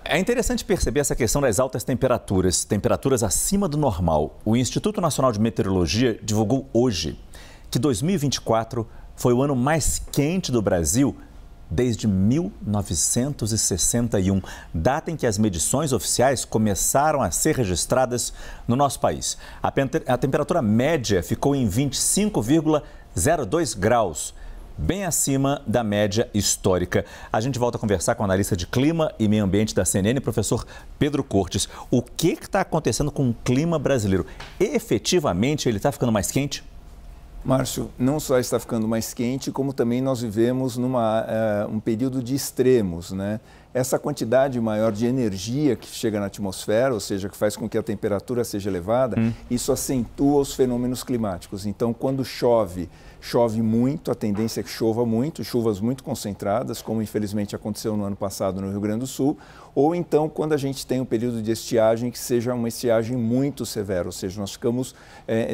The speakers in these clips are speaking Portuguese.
É interessante perceber essa questão das altas temperaturas, temperaturas acima do normal. O Instituto Nacional de Meteorologia divulgou hoje que 2024 foi o ano mais quente do Brasil desde 1961, data em que as medições oficiais começaram a ser registradas no nosso país. A temperatura média ficou em 25,02 graus. Bem acima da média histórica. A gente volta a conversar com o analista de clima e meio ambiente da CNN, professor Pedro Cortes. O que está acontecendo com o clima brasileiro? Efetivamente, ele está ficando mais quente? Márcio, não só está ficando mais quente, como também nós vivemos um período de extremos, né? Essa quantidade maior de energia que chega na atmosfera, ou seja, que faz com que a temperatura seja elevada, isso acentua os fenômenos climáticos. Então, quando chove muito, a tendência é que chova muito, chuvas muito concentradas, como infelizmente aconteceu no ano passado no Rio Grande do Sul, ou então quando a gente tem um período de estiagem que seja uma estiagem muito severa, ou seja, nós ficamos,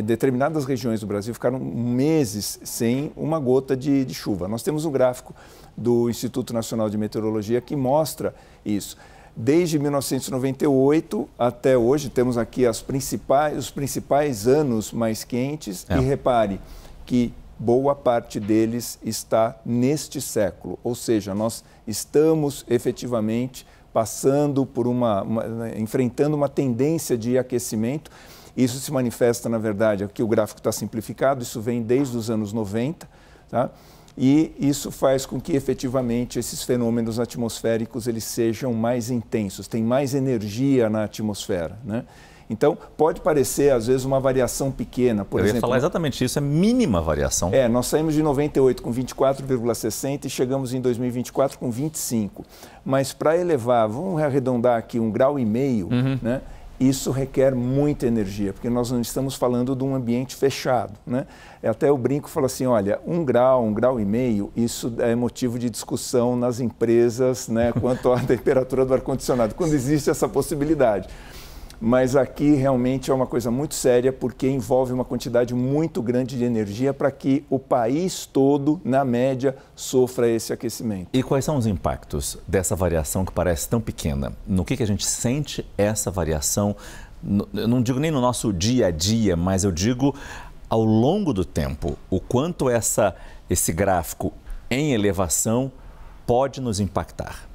determinadas regiões do Brasil ficaram meses sem uma gota de chuva. Nós temos um gráfico do Instituto Nacional de Meteorologia que mostra isso. Desde 1998 até hoje, temos aqui os principais anos mais quentes e repare que boa parte deles está neste século, ou seja, nós estamos efetivamente passando por enfrentando uma tendência de aquecimento. Isso se manifesta, na verdade, aqui o gráfico está simplificado, isso vem desde os anos 90, tá? E isso faz com que efetivamente esses fenômenos atmosféricos eles sejam mais intensos, tem mais energia na atmosfera, né? Então, pode parecer, às vezes, uma variação pequena. Por exemplo, ia falar exatamente isso, é mínima variação. Nós saímos de 98 com 24,60 e chegamos em 2024 com 25. Mas para elevar, vamos arredondar aqui, 1,5 graus, né? Isso requer muita energia, porque nós não estamos falando de um ambiente fechado, né? Até o brinco fala assim, olha, 1 grau, 1,5 graus, isso é motivo de discussão nas empresas, né, quanto à temperatura do ar-condicionado, quando existe essa possibilidade. Mas aqui realmente é uma coisa muito séria, porque envolve uma quantidade muito grande de energia para que o país todo, na média, sofra esse aquecimento. E quais são os impactos dessa variação que parece tão pequena? No que a gente sente essa variação? Eu não digo nem no nosso dia a dia, mas eu digo ao longo do tempo. O quanto esse gráfico em elevação pode nos impactar?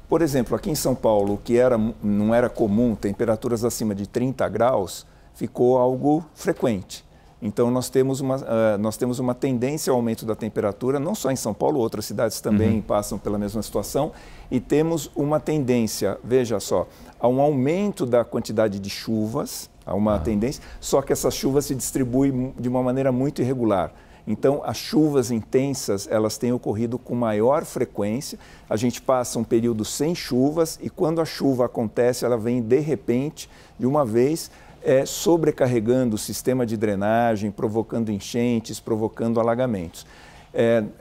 Por exemplo, aqui em São Paulo, que não era comum, temperaturas acima de 30 graus, ficou algo frequente. Então, nós temos uma tendência ao aumento da temperatura, não só em São Paulo, outras cidades também passam pela mesma situação, e temos uma tendência, veja só, a um aumento da quantidade de chuvas, há uma tendência, só que essa chuva se distribui de uma maneira muito irregular. Então, as chuvas intensas, elas têm ocorrido com maior frequência. A gente passa um período sem chuvas e quando a chuva acontece, ela vem de repente, de uma vez, sobrecarregando o sistema de drenagem, provocando enchentes, provocando alagamentos.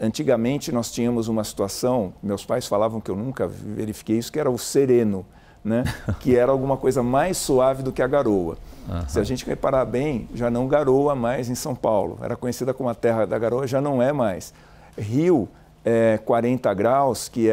Antigamente, nós tínhamos uma situação, meus pais falavam que eu nunca verifiquei isso, que era o sereno, né? Que era alguma coisa mais suave do que a garoa. Se a gente reparar bem, já não garoa mais em São Paulo. Era conhecida como a terra da garoa, já não é mais. Rio, 40 graus, que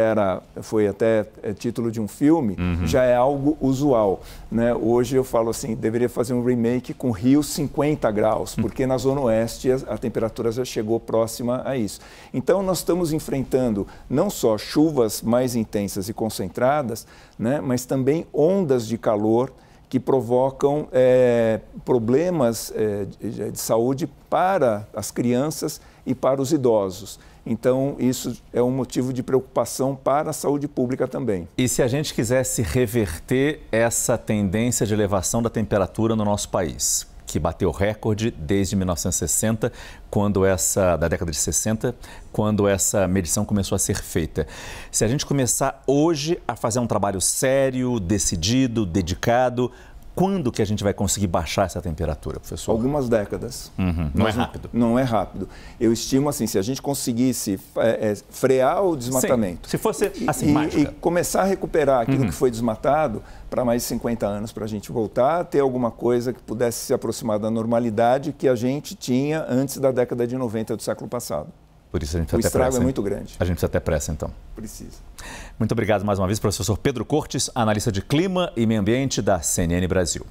foi até título de um filme, já é algo usual, né? Hoje eu falo assim, deveria fazer um remake com Rio 50 graus, porque na Zona Oeste a temperatura já chegou próxima a isso. Então nós estamos enfrentando não só chuvas mais intensas e concentradas, né, mas também ondas de calor que provocam problemas de saúde para as crianças e para os idosos. Então, isso é um motivo de preocupação para a saúde pública também. E se a gente quisesse reverter essa tendência de elevação da temperatura no nosso país, que bateu recorde desde 1960, da década de 60, quando essa medição começou a ser feita. Se a gente começar hoje a fazer um trabalho sério, decidido, dedicado, quando que a gente vai conseguir baixar essa temperatura, professor? Algumas décadas. Não é rápido. Não é rápido. Eu estimo assim, se a gente conseguisse frear o desmatamento... Sim, se fosse assim, mágica. E começar a recuperar aquilo que foi desmatado para mais de 50 anos, para a gente voltar a ter alguma coisa que pudesse se aproximar da normalidade que a gente tinha antes da década de 90 do século passado. Por isso a gente precisa o ter estrago pressa. É muito grande. A gente precisa ter pressa, então. Precisa. Muito obrigado mais uma vez, professor Pedro Cortes, analista de clima e meio ambiente da CNN Brasil.